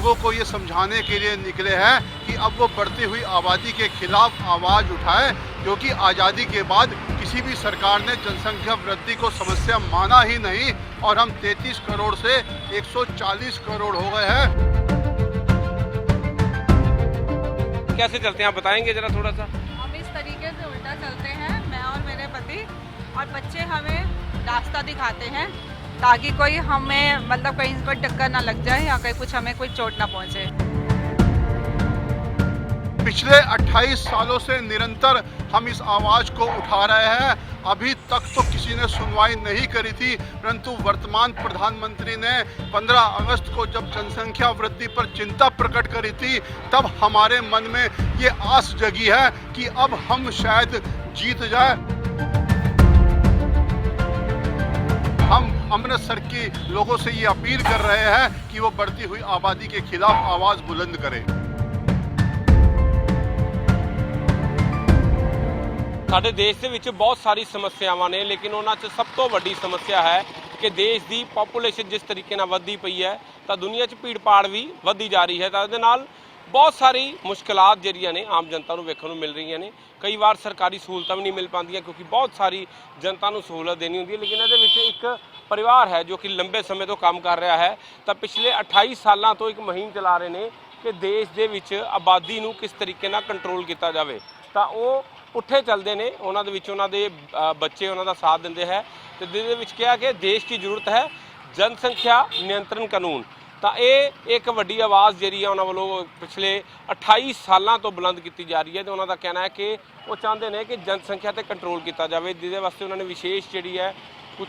लोगों को ये समझाने के लिए निकले हैं कि अब वो बढ़ती हुई आबादी के खिलाफ आवाज़ उठाए, क्योंकि आज़ादी के बाद किसी भी सरकार ने जनसंख्या वृद्धि को समस्या माना ही नहीं और हम 33 करोड़ से 140 करोड़ हो गए हैं। कैसे चलते हैं आप बताएंगे जरा थोड़ा सा? हम इस तरीके से उल्टा चलते हैं, मैं और मेरे पति, और बच्चे हमें रास्ता दिखाते हैं ताकि कोई हमें मतलब कहीं कोई टक्कर ना लग जाए या कहीं कुछ हमें कोई चोट ना पहुंचे। पिछले 28 सालों से निरंतर हम इस आवाज़ को उठा रहे हैं। अभी तक तो किसी ने सुनवाई नहीं करी थी, परंतु वर्तमान प्रधानमंत्री ने 15 अगस्त को जब जनसंख्या वृद्धि पर चिंता प्रकट करी थी, तब हमारे मन में ये आस जगी है कि अब हम शायद जीत जाए। हम अमृतसर के लोगों से ये अपील कर रहे हैं कि वो बढ़ती हुई आबादी के खिलाफ आवाज़ बुलंद करें। ਸਾਡੇ ਦੇਸ਼ ਦੇ ਵਿੱਚ ਬਹੁਤ ਸਾਰੀ ਸਮੱਸਿਆਵਾਂ ਨੇ, ਲੇਕਿਨ ਉਹਨਾਂ 'ਚ ਸਭ ਤੋਂ ਵੱਡੀ ਸਮੱਸਿਆ ਹੈ ਕਿ ਦੇਸ਼ ਦੀ ਪੋਪੂਲੇਸ਼ਨ ਜਿਸ ਤਰੀਕੇ ਨਾਲ ਵੱਧਦੀ ਪਈ ਹੈ ਤਾਂ ਦੁਨੀਆ 'ਚ ਭੀੜ-ਭਾੜ ਵੀ ਵੱਧਦੀ ਜਾ ਰਹੀ ਹੈ। ਤਾਂ ਇਹਦੇ ਨਾਲ ਬਹੁਤ ਸਾਰੀ ਮੁਸ਼ਕਲਾਂ ਜਿਹੜੀਆਂ ਨੇ ਆਮ ਜਨਤਾ ਨੂੰ ਵੇਖਣ ਨੂੰ ਮਿਲ ਰਹੀਆਂ ਨੇ। ਕਈ ਵਾਰ ਸਰਕਾਰੀ ਸਹੂਲਤਾਂ ਵੀ ਨਹੀਂ ਮਿਲ ਪਾਉਂਦੀਆਂ ਕਿਉਂਕਿ ਬਹੁਤ ਸਾਰੀ ਜਨਤਾ ਨੂੰ ਸਹੂਲਤ ਦੇਣੀ ਹੁੰਦੀ ਹੈ, ਲੇਕਿਨ ਇਹਦੇ ਵਿੱਚ ਇੱਕ ਪਰਿਵਾਰ ਹੈ ਜੋ ਕਿ ਲੰਬੇ ਸਮੇਂ ਤੋਂ ਕੰਮ ਕਰ ਰਿਹਾ ਹੈ ਤਾਂ ਪਿਛਲੇ 28 ਸਾਲਾਂ ਤੋਂ ਇੱਕ ਮੁਹਿੰਮ ਚਲਾ ਰਹੇ ਨੇ ਕਿ ਦੇਸ਼ ਦੇ ਵਿੱਚ ਆਬਾਦੀ ਨੂੰ ਕਿਸ ਤਰੀਕੇ ਨਾਲ ਕੰਟਰੋਲ ਕੀਤਾ ਜਾਵੇ। ਤਾਂ ਉਹ ਉੱਠੇ ਚੱਲਦੇ ਨੇ, ਉਹਨਾਂ ਦੇ ਵਿੱਚ ਉਹਨਾਂ ਦੇ ਬੱਚੇ ਉਹਨਾਂ ਦਾ ਸਾਥ ਦਿੰਦੇ ਹੈ ਤੇ ਜਿਹਦੇ ਵਿੱਚ ਕਿਹਾ ਕਿ ਦੇਸ਼ ਦੀ ਜ਼ਰੂਰਤ ਹੈ ਜਨਸੰਖਿਆ ਨਿਯੰਤਰਣ ਕਾਨੂੰਨ। ਤਾਂ ਇਹ ਇੱਕ ਵੱਡੀ ਆਵਾਜ਼ ਜਿਹੜੀ ਆ ਉਹਨਾਂ ਵੱਲੋਂ ਪਿਛਲੇ 28 ਸਾਲਾਂ ਤੋਂ ਬੁਲੰਦ ਕੀਤੀ ਜਾ ਰਹੀ ਹੈ ਤੇ ਉਹਨਾਂ ਦਾ ਕਹਿਣਾ ਹੈ ਕਿ ਉਹ ਚਾਹੁੰਦੇ ਨੇ ਕਿ ਜਨਸੰਖਿਆ ਤੇ ਕੰਟਰੋਲ ਕੀਤਾ ਜਾਵੇ, ਜਿਹਦੇ ਵਾਸਤੇ ਉਹਨਾਂ ਨੇ ਵਿਸ਼ੇਸ਼ ਜਿਹੜੀ ਹੈ ਕੁਝ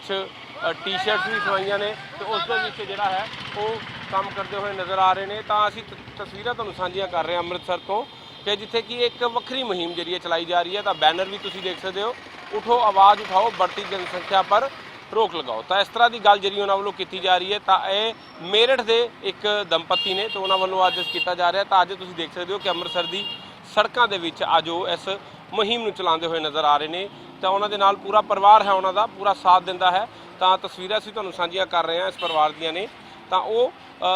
ਟੀ-ਸ਼ਰਟਸ ਵੀ ਸਵਾਈਆਂ ਨੇ ਤੇ ਉਸ ਦੇ ਵਿੱਚ ਜਿਹੜਾ ਹੈ ਉਹ ਕੰਮ ਕਰਦੇ ਹੋਏ ਨਜ਼ਰ ਆ ਰਹੇ ਨੇ। ਤਾਂ ਅਸੀਂ ਤਸਵੀਰਾਂ ਤੁਹਾਨੂੰ ਸਾਂਝੀਆਂ ਕਰ ਰਹੇ ਹਾਂ ਅੰਮ੍ਰਿਤਸਰ ਤੋਂ ਕਿ ਜਿੱਥੇ ਕਿ ਇੱਕ ਵੱਖਰੀ ਮੁਹਿੰਮ ਜਿਹੜੀ ਹੈ ਚਲਾਈ ਜਾ ਰਹੀ ਹੈ। ਤਾਂ ਬੈਨਰ ਵੀ ਤੁਸੀਂ ਦੇਖ ਸਕਦੇ ਹੋ, ਉਠੋ ਆਵਾਜ਼ ਉਠਾਓ बढ़ती जनसंख्या पर रोक लगाओ। ਤਾਂ ਇਸ ਤਰ੍ਹਾਂ ਦੀ ਗੱਲ ਜਿਹੜੀ ਉਹਨਾਂ ਵੱਲੋਂ ਕੀਤੀ ਜਾ ਰਹੀ ਹੈ। ਤਾਂ ਇਹ ਮੇਰਠ ਦੇ ਇੱਕ ਦੰਪਤੀ ਨੇ ਤੇ ਉਹਨਾਂ ਵੱਲੋਂ ਅੱਜ ਕੀਤਾ ਜਾ ਰਿਹਾ। ਤਾਂ ਅੱਜ ਤੁਸੀਂ ਦੇਖ ਸਕਦੇ ਹੋ ਕਿ ਅੰਮ੍ਰਿਤਸਰ ਦੀ ਸੜਕਾਂ ਦੇ ਵਿੱਚ ਅੱਜ ਉਹ ਇਸ ਮੁਹਿੰਮ ਨੂੰ ਚਲਾਉਂਦੇ ਹੋਏ ਨਜ਼ਰ ਆ ਰਹੇ ਨੇ। ਤਾਂ ਉਹਨਾਂ ਦੇ ਨਾਲ ਪੂਰਾ ਪਰਿਵਾਰ ਹੈ, ਉਹਨਾਂ ਦਾ ਪੂਰਾ ਸਾਥ ਦਿੰਦਾ ਹੈ। ਤਾਂ ਤਸਵੀਰਾਂ ਅਸੀਂ ਤੁਹਾਨੂੰ ਸਾਂਝੀਆਂ ਕਰ ਰਹੇ ਹਾਂ ਇਸ ਪਰਿਵਾਰ ਦੀਆਂ ਨੇ। ਤਾਂ ਉਹ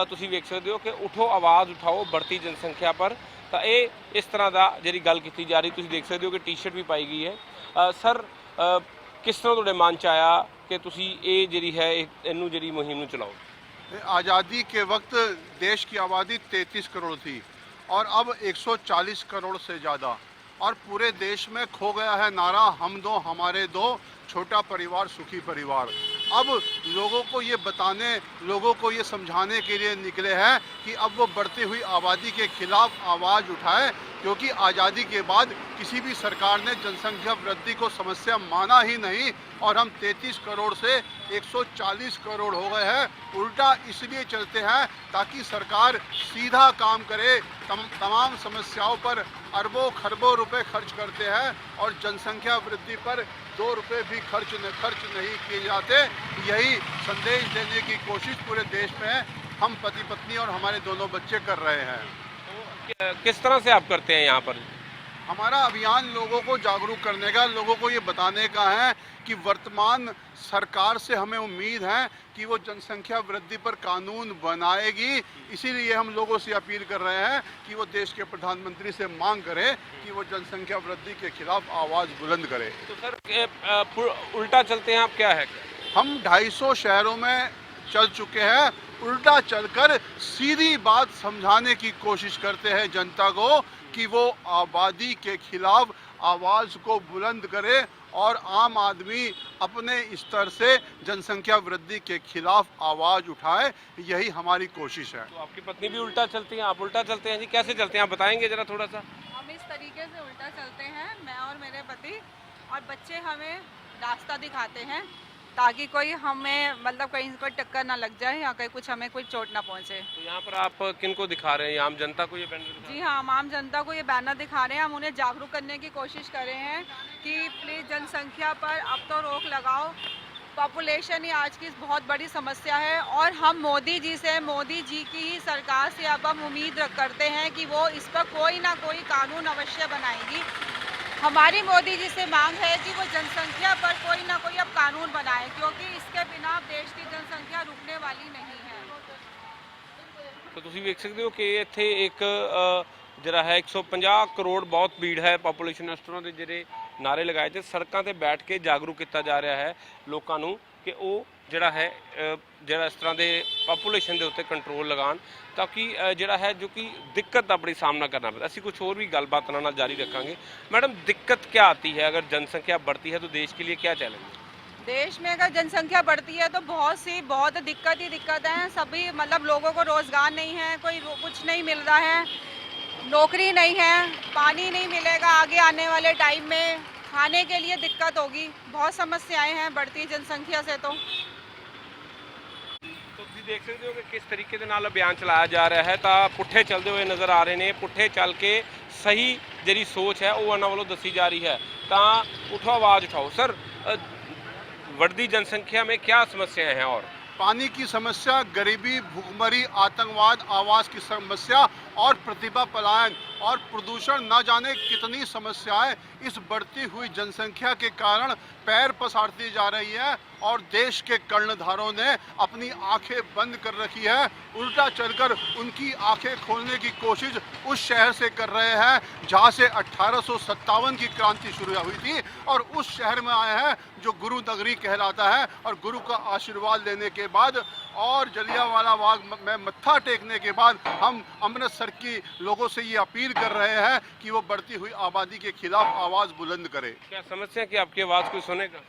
ਤੁਸੀਂ ਵੇਖ ਸਕਦੇ ਹੋ ਕਿ ਉਠੋ ਆਵਾਜ਼ ਉਠਾਓ बढ़ती जनसंख्या पर। ਤਾਂ ਇਹ ਇਸ ਤਰ੍ਹਾਂ ਦਾ ਜਿਹੜੀ ਗੱਲ ਕੀਤੀ ਜਾ ਰਹੀ ਤੁਸੀਂ ਦੇਖ ਸਕਦੇ ਹੋ ਕਿ ਟੀ-ਸ਼ਰਟ ਵੀ ਪਾਈ ਗਈ ਹੈ। ਸਰ ਕਿਸ ਤਰ੍ਹਾਂ ਤੁਹਾਡੇ ਮਨ 'ਚ ਆਇਆ ਕਿ ਤੁਸੀਂ ਇਹ ਜਿਹੜੀ ਹੈ ਇਹਨੂੰ ਜਿਹੜੀ ਮੁਹਿੰਮ ਨੂੰ ਚਲਾਓ? आज़ादी के वक्त देश की आबादी 33 करोड़ थी और अब 140 करोड़ से ज़्यादा, और पूरे देश में खो गया है नारा हम दो हमारे दो, छोटा परिवार सुखी परिवार। अब लोगों को ये बताने, लोगों को ये समझाने के लिए निकले हैं कि अब वो बढ़ती हुई आबादी के खिलाफ आवाज़ उठाए, क्योंकि आज़ादी के बाद किसी भी सरकार ने जनसंख्या वृद्धि को समस्या माना ही नहीं और हम 33 करोड़ से 140 करोड़ हो गए हैं। उल्टा इसलिए चलते हैं ताकि सरकार सीधा काम करे, तमाम समस्याओं पर अरबों खरबों रुपए खर्च करते हैं और जनसंख्या वृद्धि पर 2 रुपये भी खर्च नहीं किए जाते। यही संदेश देने की कोशिश पूरे देश में हम पति पत्नी और हमारे दोनों बच्चे कर रहे हैं। किस तरह से आप करते हैं यहाँ पर? हमारा अभियान लोगों को जागरूक करने का, लोगों को ये बताने का है कि वर्तमान सरकार से हमें उम्मीद है कि वो जनसंख्या वृद्धि पर कानून बनाएगी। इसीलिए हम लोगों से अपील कर रहे हैं कि वो देश के प्रधानमंत्री से मांग करें कि वो जनसंख्या वृद्धि के खिलाफ आवाज़ बुलंद करे। तो सर उल्टा चलते हैं आप, क्या है? हम 250 शहरों में चल चुके हैं, उल्टा चलकर सीधी बात समझाने की कोशिश करते हैं जनता को कि वो आबादी के खिलाफ आवाज़ को बुलंद करे और आम आदमी अपने स्तर से जनसंख्या वृद्धि के खिलाफ आवाज़ उठाए। यही हमारी कोशिश है। तो आपकी पत्नी भी उल्टा चलती हैं, आप उल्टा चलते हैं जी, कैसे चलते हैं आप बताएंगे जरा थोड़ा सा? हम इस तरीके से उल्टा चलते हैं, मैं और मेरे पति, और बच्चे हमें रास्ता दिखाते हैं ताकि कोई हमें मतलब कहीं कोई टक्कर ना लग जाए या कहीं कुछ हमें कोई चोट ना पहुंचे। तो यहाँ पर आप किन को दिखा रहे हैं? आम जनता को ये बैनर दिखा रहे हैं? जी हाँ, हम आम जनता को ये बैनर दिखा रहे हैं। हम उन्हें जागरूक करने की कोशिश कर रहे हैं कि प्लीज़ जनसंख्या पर अब तो रोक लगाओ। पॉपुलेशन ही आज की बहुत बड़ी समस्या है और हम मोदी जी की ही सरकार से अब हम उम्मीद करते हैं कि वो इस पर कोई ना कोई कानून अवश्य बनाएगी। हमारी मोदी जी से मांग है कि वो जनसंख्या पर कोई ना कोई अब कानून बनाए, क्योंकि इसके बिना देश की जनसंख्या रुकने वाली नहीं है। ਤਾਂ ਤੁਸੀਂ ਵੇਖ ਸਕਦੇ ਹੋ ਕਿ ਇੱਥੇ ਇੱਕ ਜਿਹੜਾ ਹੈ 150 ਕਰੋੜ ਬਹੁਤ ਭੀੜ ਹੈ ਪਾਪੂਲੇਸ਼ਨ ਇਸ ਤਰ੍ਹਾਂ ਦੇ ਜਿਹੜੇ ਨਾਰੇ ਲਗਾਏ ਤੇ ਸੜਕਾਂ ਤੇ ਬੈਠ ਕੇ ਜਾਗਰੂਕ ਕੀਤਾ ਜਾ ਰਿਹਾ ਹੈ ਲੋਕਾਂ ਨੂੰ ਕਿ ਉਹ ਜਿਹੜਾ ਹੈ ਜਿਹੜਾ ਇਸ ਤਰ੍ਹਾਂ ਦੇ ਪਾਪੂਲੇਸ਼ਨ ਦੇ ਉੱਤੇ ਕੰਟਰੋਲ ਲਗਾਉਣ ਤਾਂ ਕਿ ਜਿਹੜਾ ਹੈ ਜੋ कि दिक्कत ਦਾ बड़ी सामना करना पड़ता है। ਅਸੀਂ कुछ और भी गलबात ਨਾਲ जारी रखेंगे। मैडम दिक्कत क्या आती है अगर जनसंख्या बढ़ती है तो देश के लिए क्या चैलेंज है? देश में अगर जनसंख्या बढ़ती है तो बहुत दिक्कत ही दिक्कत है। सभी मतलब लोगों को रोजगार नहीं है, कुछ नहीं मिल रहा है, नौकरी नहीं है, पानी नहीं मिलेगा आगे आने वाले टाइम में, खाने के लिए दिक्कत होगी, बहुत समस्याएं हैं बढ़ती जनसंख्या से। तो ਤੁਸੀਂ ਦੇਖ ਸਕਦੇ ਹੋ ਕਿ ਕਿਸ ਤਰੀਕੇ ਦੇ ਨਾਲ ਅਭਿਆਨ ਚਲਾਇਆ ਜਾ ਰਿਹਾ ਹੈ ਤਾਂ ਪੁੱਠੇ ਚੱਲਦੇ ਹੋਏ ਨਜ਼ਰ ਆ ਰਹੇ ਨੇ। ਪੁੱਠੇ ਚੱਲ ਕੇ ਸਹੀ ਜਿਹੜੀ ਸੋਚ ਹੈ ਉਹ ਉਹਨਾਂ ਵੱਲੋਂ ਦੱਸੀ ਜਾ ਰਹੀ है। ਤਾਂ उठो आवाज़ उठाओ। सर बढ़ती जनसंख्या में क्या समस्याएं हैं? और पानी की समस्या, गरीबी, भूखमरी, आतंकवाद, आवास की समस्या और प्रतिभा पलायन और प्रदूषण, न जाने कितनी समस्याएं इस बढ़ती हुई जनसंख्या के कारण पैर पसारती जा रही है और देश के कर्णधारों ने अपनी आंखें बंद कर रखी है। उल्टा चलकर उनकी आंखें खोलने की कोशिश उस शहर से कर रहे हैं जहां से 1857 की क्रांति शुरू हुई थी और उस शहर में आए हैं जो गुरु नगरी कहलाता है। और गुरु का आशीर्वाद लेने के बाद और जलियांवाला बाग में मत्था टेकने के बाद हम अमृतसर की लोगों से ये अपील कर रहे हैं कि वो बढ़ती हुई आबादी के खिलाफ आवाज़ बुलंद करें। क्या समस्या कि आपकी आवाज़ कोई सुनेगा?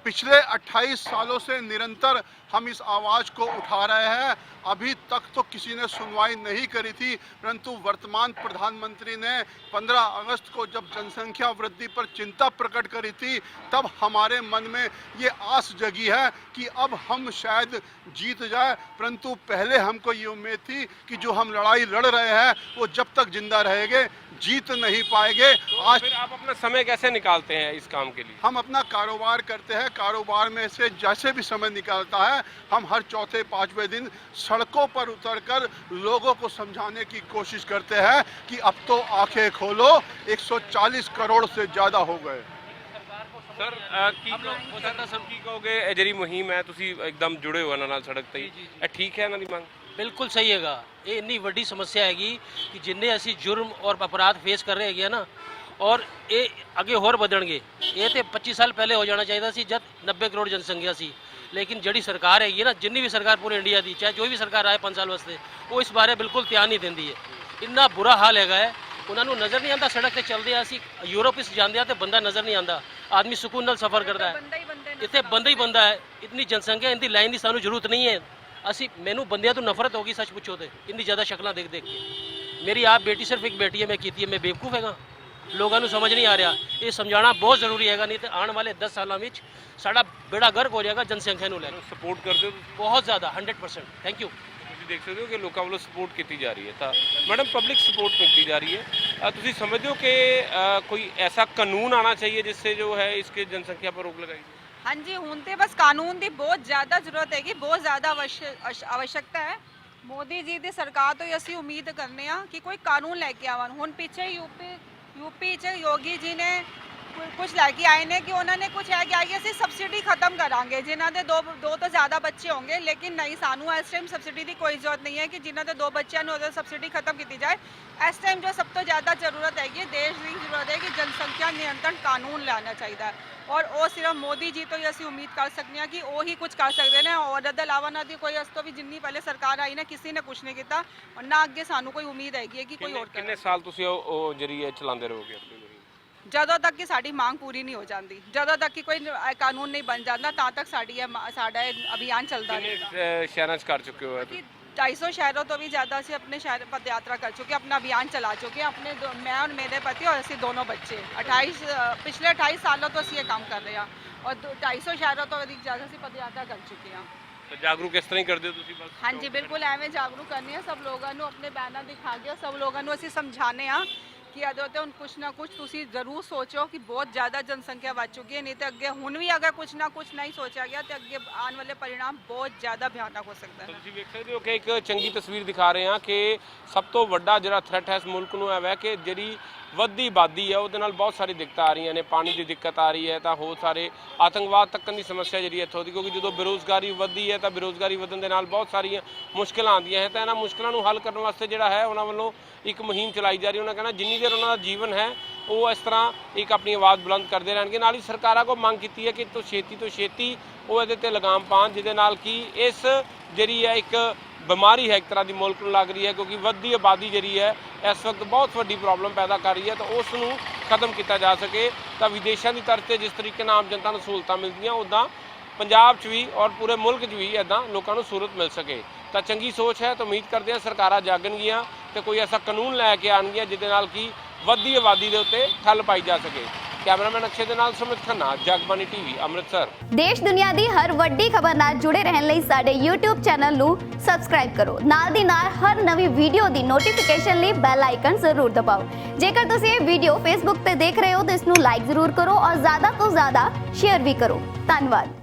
पिछले 28 सालों से निरंतर हम इस आवाज़ को उठा रहे हैं। अभी तक तो किसी ने सुनवाई नहीं करी थी, परंतु वर्तमान प्रधानमंत्री ने 15 अगस्त को जब जनसंख्या वृद्धि पर चिंता प्रकट करी थी तब हमारे मन में ये आस जगी है कि अब हम शायद जीत जाए। परंतु पहले हमको ये उम्मीद थी कि जो हम लड़ाई लड़ रहे हैं वो जब तक जिंदा रहेंगे जीत नहीं पाएंगे। आज फिर आप अपना समय कैसे निकालते हैं इस काम के लिए? हम अपना कारोबार करते हैं, कारोबार में से जैसे भी समय निकलता है हम हर चौथे पांचवें दिन सड़कों पर उतरकर लोगों को समझाने की कोशिश करते हैं कि अब तो आंखें खोलो, 140 करोड़ से ज़्यादा हो गए। ਸਰ ਕੀ ਕਹੋਗੇ ਇਹ ਜਿਹੜੀ ਮੁਹਿੰਮ ਹੈ ਤੁਸੀਂ ਇੱਕਦਮ ਜੁੜੇ ਹੋ ਇਹਨਾਂ ਨਾਲ ਸੜਕ ਤੇ ਇਹ ਠੀਕ ਹੈ ਇਹਨਾਂ ਦੀ ਮੰਗ? ਬਿਲਕੁਲ ਸਹੀ ਹੈਗਾ। ਇਹ ਇੰਨੀ ਵੱਡੀ ਸਮੱਸਿਆ ਹੈਗੀ ਕਿ ਜਿੰਨੇ ਅਸੀਂ ਜੁਰਮ ਔਰ ਅਪਰਾਧ ਫੇਸ ਕਰ ਰਹੇ ਹੈਗੇ ਨਾ ਔਰ ਇਹ ਅੱਗੇ ਹੋਰ ਵਧਣਗੇ। ਇਹ ਤੇ 25 ਸਾਲ ਪਹਿਲੇ ਹੋ ਜਾਣਾ ਚਾਹੀਦਾ ਸੀ ਜਦ 90 ਕਰੋੜ ਜਨਸੰਖਿਆ ਸੀ। ਲੇਕਿਨ ਜਿਹੜੀ ਸਰਕਾਰ ਹੈਗੀ ਨਾ, ਜਿੰਨੀ ਵੀ ਸਰਕਾਰ ਪੂਰੇ ਇੰਡੀਆ ਦੀ, ਚਾਹੇ ਜੋ ਵੀ ਸਰਕਾਰ ਆਏ 5 ਸਾਲ ਵਾਸਤੇ, ਉਹ ਇਸ ਬਾਰੇ ਬਿਲਕੁਲ ਧਿਆਨ ਨਹੀਂ ਦਿੰਦੀ ਹੈ। ਇੰਨਾ ਬੁਰਾ ਹਾਲ ਹੈਗਾ ਹੈ, ਉਹਨਾਂ ਨੂੰ ਨਜ਼ਰ ਨਹੀਂ ਆਉਂਦਾ। ਸੜਕ ਤੇ ਚੱਲਦੇ ਆ ਅਸੀਂ ਯੂਰਪ ਵਿੱਚ ਜਾਂਦੇ ਆ ਤੇ ਬੰਦਾ ਨਜ਼ਰ ਨਹੀਂ ਆਉਂਦਾ, ਆਦਮੀ ਸਕੂਨ ਨਾਲ ਸਫ਼ਰ ਕਰਦਾ ਹੈ। ਇੱਥੇ ਬੰਦਾ ਹੀ ਬੰਦਾ ਹੈ। ਇਤਨੀ ਜਨਸੰਖਿਆ, ਇੰਨੀ ਲਾਈਨ ਦੀ ਸਾਨੂੰ ਜ਼ਰੂਰਤ ਨਹੀਂ ਹੈ। ਅਸੀਂ ਮੈਨੂੰ ਬੰਦਿਆਂ ਤੋਂ ਨਫ਼ਰਤ ਹੋ ਗਈ ਸੱਚ ਪੁੱਛੋ ਤੇ, ਇੰਨੀ ਜ਼ਿਆਦਾ ਸ਼ਕਲਾਂ ਦੇਖ ਦੇਖ ਕੇ। ਮੇਰੀ ਆਪ ਬੇਟੀ ਸਿਰਫ ਇੱਕ ਬੇਟੀ ਹੈ, ਮੈਂ ਕੀਤੀ ਹੈ, ਮੈਂ ਬੇਵਕੂਫ ਹੈਗਾ? ਲੋਕਾਂ ਨੂੰ ਸਮਝ ਨਹੀਂ ਆ ਰਿਹਾ। ਇਹ ਸਮਝਾਉਣਾ ਬਹੁਤ ਜ਼ਰੂਰੀ ਹੈਗਾ, ਨਹੀਂ ਤੇ ਆਉਣ ਵਾਲੇ 10 ਸਾਲਾਂ ਵਿੱਚ ਸਾਡਾ ਬੇੜਾ ਗਰਕ ਹੋ ਜਾਏਗਾ ਜਨਸੰਖਿਆ ਨੂੰ ਲੈ ਕੇ। ਸਪੋਰਟ ਕਰਦੇ ਹੋ? ਬਹੁਤ ਜ਼ਿਆਦਾ, 100%। Thank you. ਤੁਸੀਂ ਦੇਖ ਸਕਦੇ ਹੋ ਕਿ ਲੋਕਾਂ ਵੱਲੋਂ ਸਪੋਰਟ ਕੀਤੀ ਜਾ ਰਹੀ ਹੈ ਤਾਂ ਮੈਡਮ ਪਬਲਿਕ ਸਪੋर्ट ਕੀਤੀ जा रही है। ਤੁਸੀਂ ਸਮਝਦੇ ਹੋ कि कोई ऐसा कानून आना चाहिए जिससे जो है इसके जनसंख्या पर रोक लगाई जाए? हाँ जी, ਹੁਣ ਤੇ ਬਸ ਕਾਨੂੰਨ ਦੀ ਬਹੁਤ ਜ਼ਿਆਦਾ ਜ਼ਰੂਰਤ ਹੈਗੀ, ਬਹੁਤ ਜ਼ਿਆਦਾ आवश्यकता है। ਮੋਦੀ ਜੀ ਦੀ ਸਰਕਾਰ ਤੋਂ ਹੀ ਅਸੀਂ ਉਮੀਦ ਕਰਨੇ ਆ ਕਿ ਕੋਈ ਕਾਨੂੰਨ ਲੈ ਕੇ ਆਵਣ। ਹੁਣ ਪਿੱਛੇ यूपी ਚ योगी जी ने कुछ लैके आए ने कि उन्होंने कुछ है कि आगे ਅਸੀਂ ਸਬਸਿਡੀ ਖਤਮ ਕਰਾਂਗੇ ਜਿਨ੍ਹਾਂ ਦੇ ਦੋ ਤੋਂ ਜ਼ਿਆਦਾ ਬੱਚੇ ਹੋਣਗੇ। ਲੇਕਿਨ ਨਹੀਂ, ਸਾਨੂੰ ਇਸ ਟਾਈਮ ਸਬਸਿਡੀ ਦੀ ਕੋਈ ਜ਼ਰੂਰਤ ਨਹੀਂ ਹੈ ਕਿ ਜਿਨ੍ਹਾਂ ਦੇ 2 ਬੱਚਿਆਂ ਨੂੰ ਉਹਦਾ ਸਬਸਿਡੀ ਖਤਮ ਕੀਤੀ ਜਾਏ। ਇਸ ਟਾਈਮ ਜੋ ਸਭ ਤੋਂ ਜ਼ਿਆਦਾ ਜ਼ਰੂਰਤ ਹੈਗੀ, ਦੇਸ਼ ਦੀ ਜ਼ਰੂਰਤ ਹੈ ਕਿ ਜਨਸੰਖਿਆ ਨਿਯੰਤਰਣ ਕਾਨੂੰਨ ਲਿਆਉਣਾ ਚਾਹੀਦਾ ਹੈ ਔਰ ਉਹ ਸਿਰਫ ਮੋਦੀ ਜੀ ਤੋਂ ਹੀ ਅਸੀਂ ਉਮੀਦ ਕਰ ਸਕਦੇ ਹਾਂ ਕਿ ਉਹ ਹੀ ਕੁਝ ਕਰ ਸਕਦੇ ਨੇ। ਔਰ ਇਹਦੇ ਇਲਾਵਾ ਨਾ ਦੀ ਕੋਈ ਇਸ ਤੋਂ ਵੀ ਜਿੰਨੀ ਪਹਿਲੇ ਸਰਕਾਰ ਆਈ ਨਾ ਕਿਸੇ ਨੇ ਕੁਝ ਨਹੀਂ ਕੀਤਾ ਔਰ ਨਾ ਅੱਗੇ ਸਾਨੂੰ ਕੋਈ ਉਮੀਦ ਹੈਗੀ ਹੈ ਕਿ ਕੋਈ ਹੋਰ ਕਿੰਨੇ ਸਾਲ ਤੁਸੀਂ ਉਹ ਜਿਹੜੀ ਚਲਾਉਂਦੇ ਰਹੋਗੇ ਆਪਣੀ ਮੁਹਿੰਮ? ਜਦੋਂ ਤੱਕ ਕਿ ਸਾਡੀ ਮੰਗ ਪੂਰੀ ਨਹੀਂ ਹੋ ਜਾਂਦੀ, ਜਦੋਂ ਤੱਕ ਕਿ ਕੋਈ ਕਾਨੂੰਨ ਨਹੀਂ ਬਣ ਜਾਂਦਾ ਤਾਂ ਤੱਕ ਸਾਡਾ ਅਭਿਆਨ ਚੱਲਦਾ ਰਹੇਗਾ। ਸ਼ਹਿਰਾਂ 'ਚ ਕਰ ਚੁੱਕੇ ਹੋ? 250 ਸ਼ਹਿਰੋਂ ਤੋਂ ਵੀ ਜ਼ਿਆਦਾ ਅਸੀਂ ਆਪਣੇ ਸ਼ਹਿਰ ਪਦ ਯਾਤਰਾ ਕਰ ਚੁੱਕੇ, ਆਪਣਾ ਅਭਿਆਨ ਚਲਾ ਚੁੱਕੇ। ਆਪਣੇ ਮੈਂ ਔਰ ਮੇਰੇ ਪਤੀ ਔਰ ਅਸੀਂ ਦੋਨੋਂ ਬੱਚੇ ਪਿਛਲੇ 28 ਸਾਲਾਂ ਤੋਂ ਅਸੀਂ ਇਹ ਕੰਮ ਕਰ ਰਹੇ ਹਾਂ ਔਰ 250 ਸ਼ਹਿਰੋਂ ਤੋਂ अधिक ਜ਼ਿਆਦਾ ਅਸੀਂ ਪਦ ਯਾਤਰਾ ਕਰ ਚੁੱਕੇ ਹਾਂ। ਤਾਂ ਜਾਗਰੂਕ ਇਸ ਤਰ੍ਹਾਂ ਹੀ ਕਰਦੇ ਹੋ ਤੁਸੀਂ? ਬਸ ਹਾਂਜੀ, ਬਿਲਕੁਲ ਐਵੇਂ ਜਾਗਰੂਕ ਕਰਨੀ ਹੈ ਸਭ ਲੋਕਾਂ ਨੂੰ, ਆਪਣੇ ਬੈਨਰ ਦਿਖਾ ਕੇ ਸਭ ਲੋਕਾਂ ਨੂੰ ਅਸੀਂ ਸਮਝਾਉਂਦੇ ਹਾਂ ਕਿ ਇਹਦੇ ਉੱਤੇ ਹੁਣ ਕੁਛ ਨਾ ਕੁਛ ਤੁਸੀਂ ਜ਼ਰੂਰ ਸੋਚੋ ਕਿ ਬਹੁਤ ਜ਼ਿਆਦਾ ਜਨਸੰਖਿਆ ਵੱਧ ਚੁੱਕੀ ਹੈ। ਨਹੀਂ ਤਾਂ ਅੱਗੇ ਹੁਣ ਵੀ ਅਗਰ ਕੁਛ ਨਾ ਕੁਛ ਨਹੀਂ ਸੋਚਿਆ ਗਿਆ ਤੇ ਅੱਗੇ ਆਉਣ ਵਾਲੇ परिणाम ਬਹੁਤ ਜ਼ਿਆਦਾ ਭਿਆਨਕ ਹੋ ਸਕਦਾ ਹੈ। ਤੁਸੀਂ ਵੇਖ ਸਕਦੇ ਹੋ ਕਿ ਇੱਕ ਚੰਗੀ ਤਸਵੀਰ ਦਿਖਾ ਰਹੇ ਹਾਂ ਕਿ ਸਭ ਤੋਂ ਵੱਡਾ ਜਿਹੜਾ ਥ੍ਰੈਟ ਹੈ ਇਸ ਮੁਲਕ ਨੂੰ ਹੈ ਕਿ ਜਿਹੜੀ ਵੱਧਦੀ ਆਬਾਦੀ ਹੈ ਉਹਦੇ ਨਾਲ ਬਹੁਤ ਸਾਰੀ ਦਿੱਕਤਾਂ ਆ ਰਹੀਆਂ ਨੇ। ਪਾਣੀ ਦੀ ਦਿੱਕਤ ਆ ਰਹੀ ਹੈ ਤਾਂ ਹੋਰ ਸਾਰੇ ਆਤੰਕਵਾਦ ਤੱਕਣ ਦੀ ਸਮੱਸਿਆ ਜਿਹੜੀ ਇੱਥੋਂ ਦੀ, ਕਿਉਂਕਿ ਜਦੋਂ ਬੇਰੁਜ਼ਗਾਰੀ ਵੱਧਦੀ ਹੈ ਤਾਂ ਬੇਰੁਜ਼ਗਾਰੀ ਵਧਣ ਦੇ ਨਾਲ ਬਹੁਤ ਸਾਰੀਆਂ ਮੁਸ਼ਕਲਾਂ ਆਉਂਦੀਆਂ ਹੈ। ਤਾਂ ਇਹਨਾਂ ਮੁਸ਼ਕਲਾਂ ਨੂੰ ਹੱਲ ਕਰਨ ਵਾਸਤੇ ਜਿਹੜਾ ਹੈ ਉਹਨਾਂ ਵੱਲੋਂ ਇੱਕ ਮੁਹਿੰਮ ਚਲਾਈ ਜਾ ਰਹੀ। ਉਹਨਾਂ ਕਹਿਣਾ ਜਿੰਨੀ ਦੇਰ ਉਹਨਾਂ ਦਾ ਜੀਵਨ ਹੈ ਉਹ ਇਸ ਤਰ੍ਹਾਂ ਇੱਕ ਆਪਣੀ ਆਵਾਜ਼ ਬੁਲੰਦ ਕਰਦੇ ਰਹਿਣਗੇ। ਨਾਲ ਹੀ ਸਰਕਾਰਾਂ ਕੋਲ ਮੰਗ ਕੀਤੀ ਹੈ ਕਿ ਤੋਂ ਛੇਤੀ ਉਹ ਇਹਦੇ ਤੇ ਲਗਾਮ ਪਾਉਣ, ਜਿਹਦੇ ਨਾਲ ਕਿ ਇਸ ਜਿਹੜੀ ਹੈ ਇੱਕ ਬਿਮਾਰੀ ਹੈ ਇੱਕ ਤਰ੍ਹਾਂ ਦੀ ਮੁਲਕ ਨੂੰ ਲੱਗ ਰਹੀ ਹੈ, ਕਿਉਂਕਿ ਵੱਧਦੀ ਆਬਾਦੀ ਜਿਹੜੀ ਹੈ ਇਸ ਵਕਤ ਬਹੁਤ ਵੱਡੀ ਪ੍ਰੋਬਲਮ ਪੈਦਾ ਕਰ ਰਹੀ ਹੈ। ਤਾਂ ਉਸ ਨੂੰ ਖਤਮ ਕੀਤਾ ਜਾ ਸਕੇ ਤਾਂ ਵਿਦੇਸ਼ਾਂ ਦੀ ਤਰ੍ਹਾਂ ਤੇ ਜਿਸ ਤਰੀਕੇ ਨਾਲ ਆਮ ਜਨਤਾ ਨੂੰ ਸਹੂਲਤਾਂ ਮਿਲਦੀਆਂ ਉੱਦਾਂ ਪੰਜਾਬ 'ਚ ਵੀ ਔਰ ਪੂਰੇ ਮੁਲਕ 'ਚ ਵੀ ਇੱਦਾਂ ਲੋਕਾਂ ਨੂੰ ਸਹੂਲਤ ਮਿਲ ਸਕੇ। ਤਾਂ ਚੰਗੀ ਸੋਚ ਹੈ ਤਾਂ ਉਮੀਦ ਕਰਦੇ ਹਾਂ ਸਰਕਾਰਾਂ ਜਾਗਣਗੀਆਂ ਤੇ ਕੋਈ ਐਸਾ ਕਾਨੂੰਨ ਲੈ ਕੇ ਆਉਣਗੀਆਂ ਜਿਹਦੇ ਨਾਲ ਕਿ ਵੱਧਦੀ ਆਬਾਦੀ ਦੇ ਉੱਤੇ ਠੱਲ ਪਾਈ ਜਾ ਸਕੇ। ਕੈਮਰਾਮੈਨ ਅਕਸ਼ੇ ਦੇ ਨਾਲ ਸੁਮਿਤ ਖੰਨਾ, ਜਗਬਾਣੀ ਟੀਵੀ, ਅੰਮ੍ਰਿਤਸਰ। ਦੇਸ਼ ਦੁਨੀਆ ਦੀ ਹਰ ਵੱਡੀ ਖਬਰ ਨਾਲ ਜੁੜੇ ਰਹਿਣ ਲਈ ਸਾਡੇ YouTube ਚੈਨਲ ਨੂੰ ਸਬਸਕ੍ਰਾਈਬ ਕਰੋ। ਨਾਲ ਦੀ ਨਾਲ ਹਰ ਨਵੀਂ ਵੀਡੀਓ ਦੀ ਨੋਟੀਫਿਕੇਸ਼ਨ ਲਈ ਬੈਲ ਆਈਕਨ ਜ਼ਰੂਰ ਦਬਾਓ। ਜੇਕਰ ਤੁਸੀਂ ਇਹ ਵੀਡੀਓ Facebook ਤੇ ਦੇਖ ਰਹੇ ਹੋ ਤਾਂ ਇਸ ਨੂੰ ਲਾਈਕ ਜ਼ਰੂਰ ਕਰੋ ਔਰ ਜ਼ਿਆਦਾ ਤੋਂ ਜ਼ਿਆਦਾ ਸ਼ੇਅਰ ਵੀ ਕਰੋ। ਧੰਨਵਾਦ।